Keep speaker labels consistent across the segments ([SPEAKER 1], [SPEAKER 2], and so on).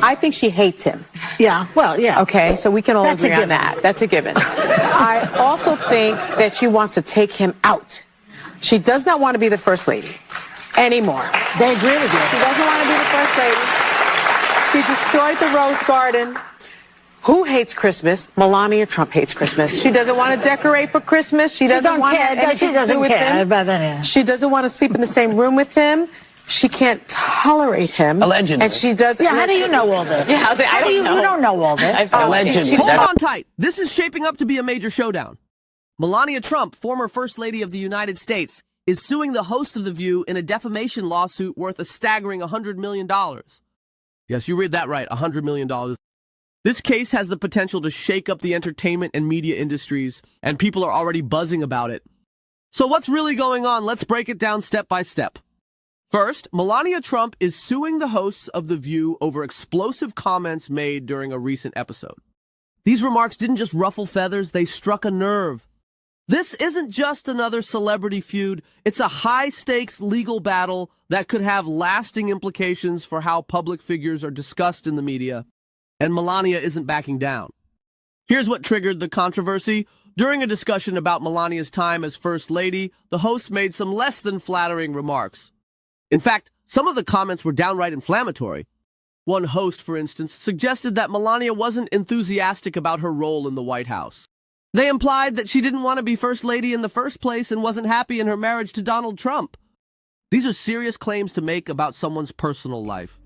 [SPEAKER 1] I think she hates him.
[SPEAKER 2] Yeah, well, yeah.
[SPEAKER 1] Okay, so we can all agree on that. That's a given. I also think that she wants to take him out. She does not want to be the first lady anymore.
[SPEAKER 2] They agree with you.
[SPEAKER 1] She doesn't want to be the first lady. She destroyed the Rose Garden. Who hates Christmas? Melania Trump hates Christmas. She doesn't want to decorate for Christmas. She doesn't want anything to do with him. She doesn't want to sleep in the same room with him. She can't tolerate him.
[SPEAKER 3] Allegedly.
[SPEAKER 1] And she does.
[SPEAKER 2] Yeah, how do you know all this?
[SPEAKER 4] Yeah, I don't know.
[SPEAKER 2] You don't know all this.
[SPEAKER 3] Allegedly.
[SPEAKER 5] Hold on tight. This is shaping up to be a major showdown. Melania Trump, former First Lady of the United States, is suing the host of The View in a defamation lawsuit worth a staggering $100 million. Yes, you read that right, $100 million. This case has the potential to shake up the entertainment and media industries, and people are already buzzing about it. So what's really going on? Let's break it down step by step. First, Melania Trump is suing the hosts of The View over explosive comments made during a recent episode. These remarks didn't just ruffle feathers, they struck a nerve. This isn't just another celebrity feud, it's a high-stakes legal battle that could have lasting implications for how public figures are discussed in the media, and Melania isn't backing down. Here's what triggered the controversy. During a discussion about Melania's time as First Lady, the host made some less than flattering remarks. In fact, some of the comments were downright inflammatory. One host, for instance, suggested that Melania wasn't enthusiastic about her role in the White House. They implied that she didn't want to be First Lady in the first place and wasn't happy in her marriage to Donald Trump. These are serious claims to make about someone's personal life.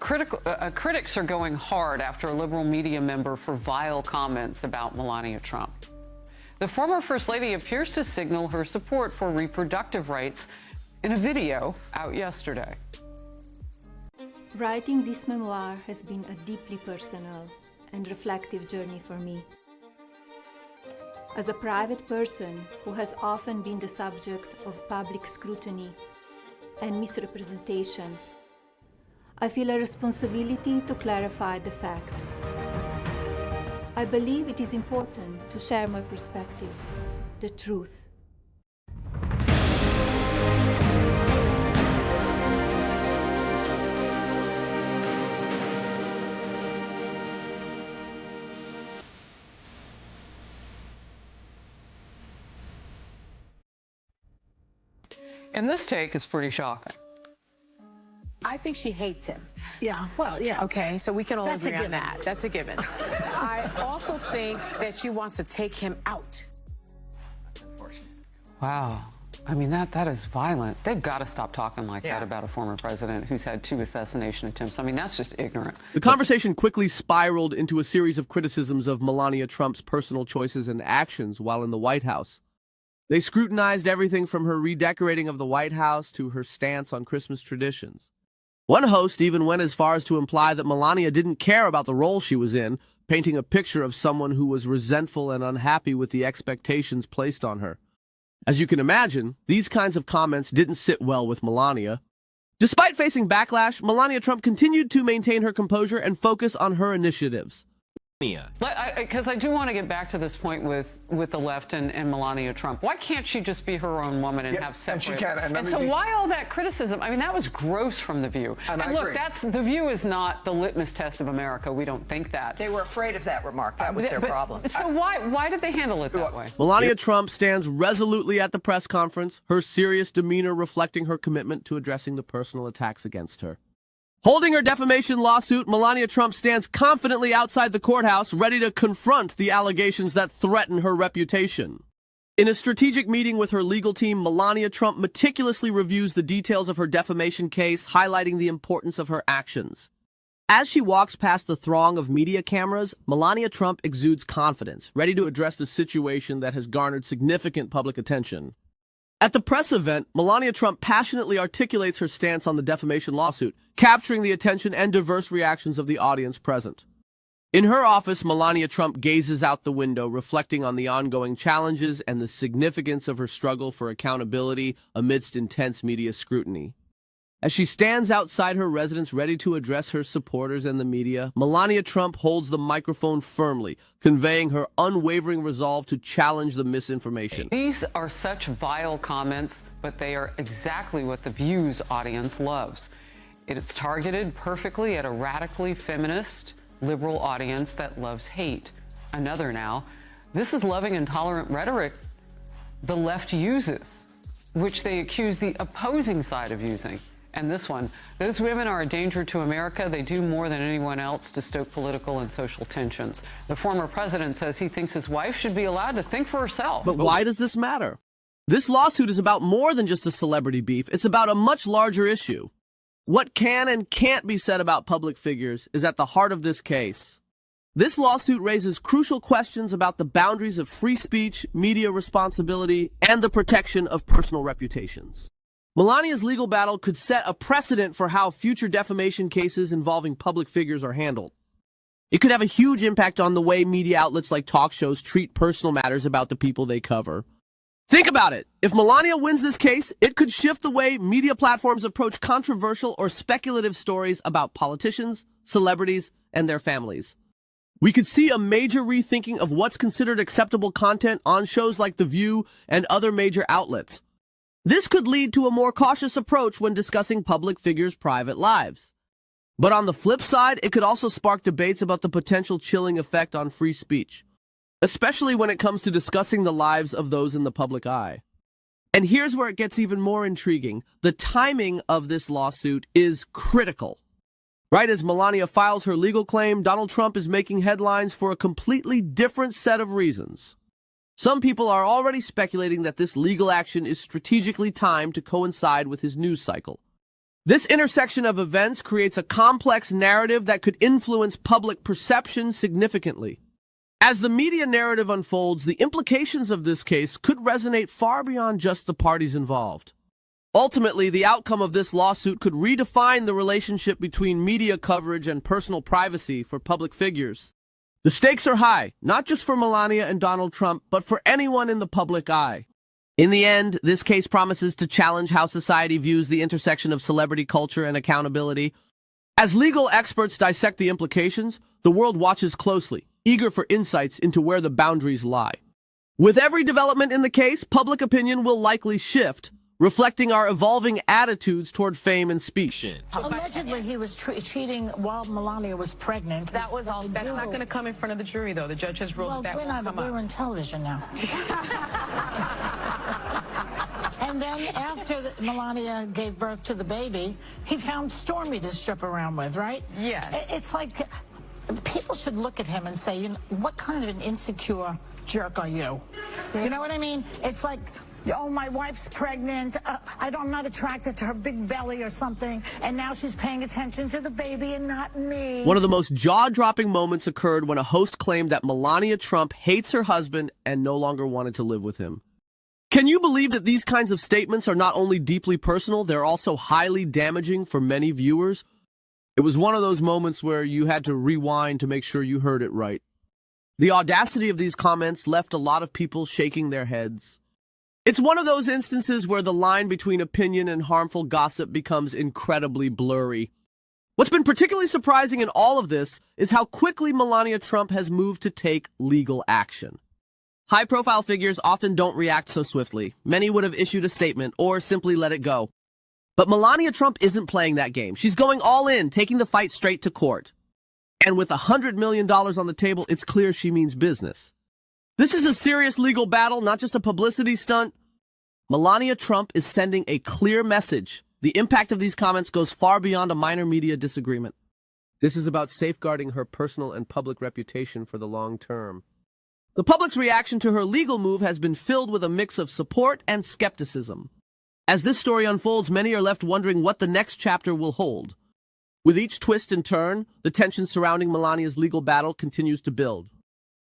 [SPEAKER 6] Critics are going hard after a liberal media member for vile comments about Melania Trump. The former First Lady appears to signal her support for reproductive rights in a video out yesterday.
[SPEAKER 7] Writing this memoir has been a deeply personal and reflective journey for me. As a private person who has often been the subject of public scrutiny and misrepresentation, I feel a responsibility to clarify the facts. I believe it is important to share my perspective, the truth.
[SPEAKER 6] And this take is pretty shocking.
[SPEAKER 1] I think she hates him.
[SPEAKER 2] Yeah, well, yeah.
[SPEAKER 1] Okay, so we can all agree on that. That's a given. I also think that she wants to take him out.
[SPEAKER 6] Wow. I mean, that is violent. They've got to stop talking like that about a former president who's had 2 assassination attempts. I mean, that's just ignorant.
[SPEAKER 5] The conversation quickly spiraled into a series of criticisms of Melania Trump's personal choices and actions while in the White House. They scrutinized everything from her redecorating of the White House to her stance on Christmas traditions. One host even went as far as to imply that Melania didn't care about the role she was in, painting a picture of someone who was resentful and unhappy with the expectations placed on her. As you can imagine, these kinds of comments didn't sit well with Melania. Despite facing backlash, Melania Trump continued to maintain her composure and focus on her initiatives.
[SPEAKER 6] Because I do want to get back to this point with the left and Melania Trump. Why can't she just be her own woman and have separate?
[SPEAKER 8] And she can.
[SPEAKER 6] And so why all that criticism? I mean, that was gross from The View. And look, The View is not the litmus test of America. We don't think that.
[SPEAKER 4] They were afraid of that remark. That was their problem.
[SPEAKER 6] So why did they handle it that way?
[SPEAKER 5] Melania Trump stands resolutely at the press conference, her serious demeanor reflecting her commitment to addressing the personal attacks against her. Holding her defamation lawsuit, Melania Trump stands confidently outside the courthouse, ready to confront the allegations that threaten her reputation. In a strategic meeting with her legal team, Melania Trump meticulously reviews the details of her defamation case, highlighting the importance of her actions. As she walks past the throng of media cameras, Melania Trump exudes confidence, ready to address the situation that has garnered significant public attention. At the press event, Melania Trump passionately articulates her stance on the defamation lawsuit, capturing the attention and diverse reactions of the audience present. In her office, Melania Trump gazes out the window, reflecting on the ongoing challenges and the significance of her struggle for accountability amidst intense media scrutiny. As she stands outside her residence ready to address her supporters and the media, Melania Trump holds the microphone firmly, conveying her unwavering resolve to challenge the misinformation.
[SPEAKER 6] These are such vile comments, but they are exactly what The View's audience loves. It is targeted perfectly at a radically feminist, liberal audience that loves hate. Another now. This is loving and tolerant rhetoric the left uses, which they accuse the opposing side of using. And this one, those women are a danger to America. They do more than anyone else to stoke political and social tensions. The former president says he thinks his wife should be allowed to think for herself.
[SPEAKER 5] But why does this matter? This lawsuit is about more than just a celebrity beef. It's about a much larger issue. What can and can't be said about public figures is at the heart of this case. This lawsuit raises crucial questions about the boundaries of free speech, media responsibility, and the protection of personal reputations. Melania's legal battle could set a precedent for how future defamation cases involving public figures are handled. It could have a huge impact on the way media outlets like talk shows treat personal matters about the people they cover. Think about it. If Melania wins this case, it could shift the way media platforms approach controversial or speculative stories about politicians, celebrities, and their families. We could see a major rethinking of what's considered acceptable content on shows like The View and other major outlets. This could lead to a more cautious approach when discussing public figures' private lives. But on the flip side, it could also spark debates about the potential chilling effect on free speech, especially when it comes to discussing the lives of those in the public eye. And here's where it gets even more intriguing. The timing of this lawsuit is critical. Right as Melania files her legal claim, Donald Trump is making headlines for a completely different set of reasons. Some people are already speculating that this legal action is strategically timed to coincide with his news cycle. This intersection of events creates a complex narrative that could influence public perception significantly. As the media narrative unfolds, the implications of this case could resonate far beyond just the parties involved. Ultimately, the outcome of this lawsuit could redefine the relationship between media coverage and personal privacy for public figures. The stakes are high, not just for Melania and Donald Trump, but for anyone in the public eye. In the end, this case promises to challenge how society views the intersection of celebrity culture and accountability. As legal experts dissect the implications, the world watches closely, eager for insights into where the boundaries lie. With every development in the case, public opinion will likely shift, reflecting our evolving attitudes toward fame and speech.
[SPEAKER 3] Allegedly, he was cheating while Melania was pregnant.
[SPEAKER 8] That was all. That's not going to come in front of the jury, though. The judge has ruled that won't come up.
[SPEAKER 3] We're on television now. And then after Melania gave birth to the baby, he found Stormy to strip around with, right?
[SPEAKER 8] Yes.
[SPEAKER 3] It's like people should look at him and say, you know, what kind of an insecure jerk are you? You know what I mean? It's like, oh, my wife's pregnant. I'm not attracted to her big belly or something. And now she's paying attention to the baby and not me.
[SPEAKER 5] One of the most jaw-dropping moments occurred when a host claimed that Melania Trump hates her husband and no longer wanted to live with him. Can you believe that these kinds of statements are not only deeply personal, they're also highly damaging for many viewers? It was one of those moments where you had to rewind to make sure you heard it right. The audacity of these comments left a lot of people shaking their heads. It's one of those instances where the line between opinion and harmful gossip becomes incredibly blurry. What's been particularly surprising in all of this is how quickly Melania Trump has moved to take legal action. High-profile figures often don't react so swiftly. Many would have issued a statement or simply let it go. But Melania Trump isn't playing that game. She's going all in, taking the fight straight to court. And with $100 million on the table, it's clear she means business. This is a serious legal battle, not just a publicity stunt. Melania Trump is sending a clear message. The impact of these comments goes far beyond a minor media disagreement. This is about safeguarding her personal and public reputation for the long term. The public's reaction to her legal move has been filled with a mix of support and skepticism. As this story unfolds, many are left wondering what the next chapter will hold. With each twist and turn, the tension surrounding Melania's legal battle continues to build.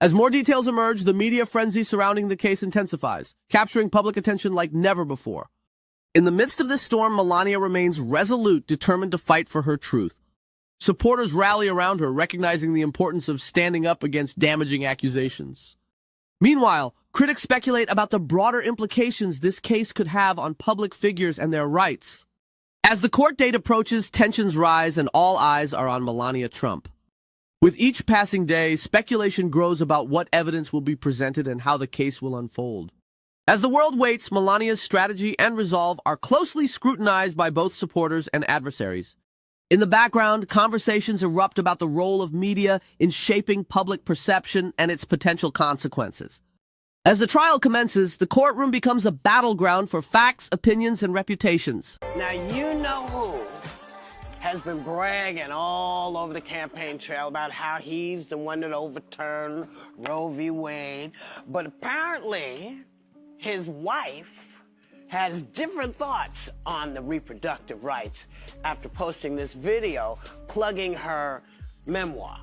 [SPEAKER 5] As more details emerge, the media frenzy surrounding the case intensifies, capturing public attention like never before. In the midst of this storm, Melania remains resolute, determined to fight for her truth. Supporters rally around her, recognizing the importance of standing up against damaging accusations. Meanwhile, critics speculate about the broader implications this case could have on public figures and their rights. As the court date approaches, tensions rise and all eyes are on Melania Trump. With each passing day, speculation grows about what evidence will be presented and how the case will unfold. As the world waits, Melania's strategy and resolve are closely scrutinized by both supporters and adversaries. In the background, conversations erupt about the role of media in shaping public perception and its potential consequences. As the trial commences, the courtroom becomes a battleground for facts, opinions, and reputations.
[SPEAKER 9] Now you know who has been bragging all over the campaign trail about how he's the one that overturned Roe v. Wade, but apparently his wife has different thoughts on the reproductive rights after posting this video plugging her memoir.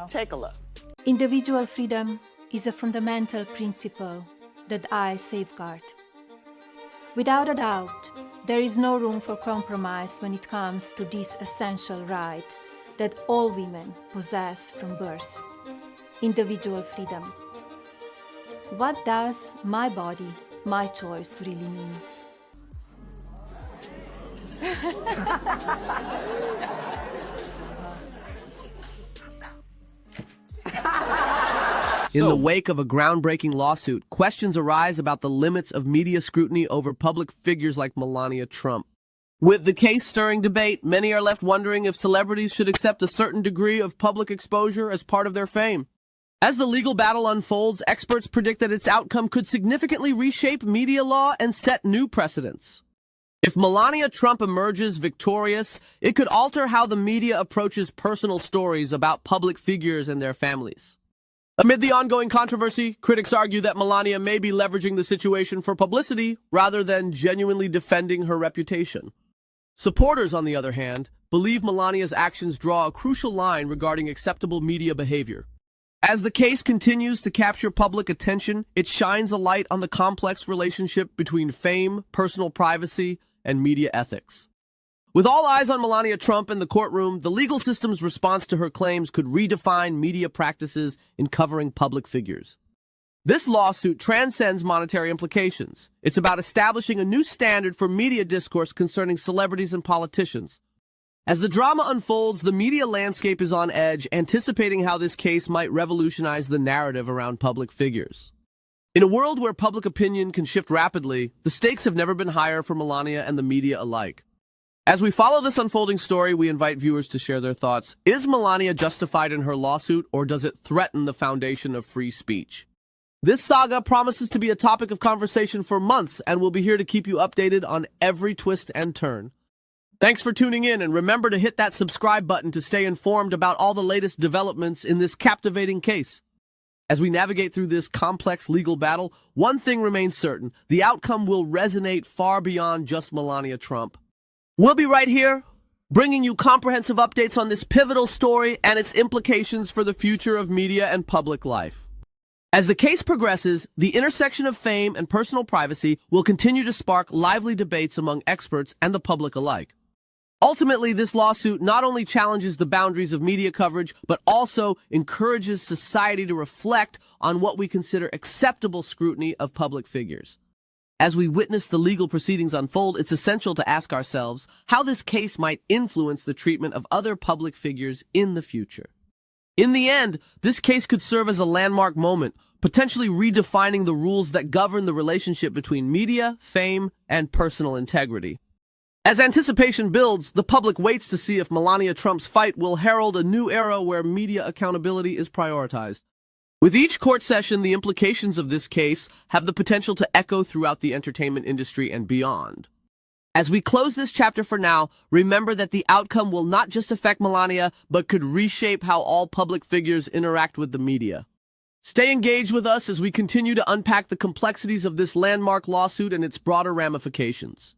[SPEAKER 9] Take a look.
[SPEAKER 7] Individual freedom is a fundamental principle that I safeguard. Without a doubt, there is no room for compromise when it comes to this essential right that all women possess from birth: individual freedom. What does my body, my choice really mean?
[SPEAKER 5] In the wake of a groundbreaking lawsuit, questions arise about the limits of media scrutiny over public figures like Melania Trump. With the case stirring debate, many are left wondering if celebrities should accept a certain degree of public exposure as part of their fame. As the legal battle unfolds, experts predict that its outcome could significantly reshape media law and set new precedents. If Melania Trump emerges victorious, it could alter how the media approaches personal stories about public figures and their families. Amid the ongoing controversy, critics argue that Melania may be leveraging the situation for publicity rather than genuinely defending her reputation. Supporters, on the other hand, believe Melania's actions draw a crucial line regarding acceptable media behavior. As the case continues to capture public attention, it shines a light on the complex relationship between fame, personal privacy, and media ethics. With all eyes on Melania Trump in the courtroom, the legal system's response to her claims could redefine media practices in covering public figures. This lawsuit transcends monetary implications. It's about establishing a new standard for media discourse concerning celebrities and politicians. As the drama unfolds, the media landscape is on edge, anticipating how this case might revolutionize the narrative around public figures. In a world where public opinion can shift rapidly, the stakes have never been higher for Melania and the media alike. As we follow this unfolding story, we invite viewers to share their thoughts. Is Melania justified in her lawsuit, or does it threaten the foundation of free speech? This saga promises to be a topic of conversation for months, and we'll be here to keep you updated on every twist and turn. Thanks for tuning in, and remember to hit that subscribe button to stay informed about all the latest developments in this captivating case. As we navigate through this complex legal battle, one thing remains certain: the outcome will resonate far beyond just Melania Trump. We'll be right here, bringing you comprehensive updates on this pivotal story and its implications for the future of media and public life. As the case progresses, the intersection of fame and personal privacy will continue to spark lively debates among experts and the public alike. Ultimately, this lawsuit not only challenges the boundaries of media coverage, but also encourages society to reflect on what we consider acceptable scrutiny of public figures. As we witness the legal proceedings unfold, it's essential to ask ourselves how this case might influence the treatment of other public figures in the future. In the end, this case could serve as a landmark moment, potentially redefining the rules that govern the relationship between media, fame, and personal integrity. As anticipation builds, the public waits to see if Melania Trump's fight will herald a new era where media accountability is prioritized. With each court session, the implications of this case have the potential to echo throughout the entertainment industry and beyond. As we close this chapter for now, remember that the outcome will not just affect Melania, but could reshape how all public figures interact with the media. Stay engaged with us as we continue to unpack the complexities of this landmark lawsuit and its broader ramifications.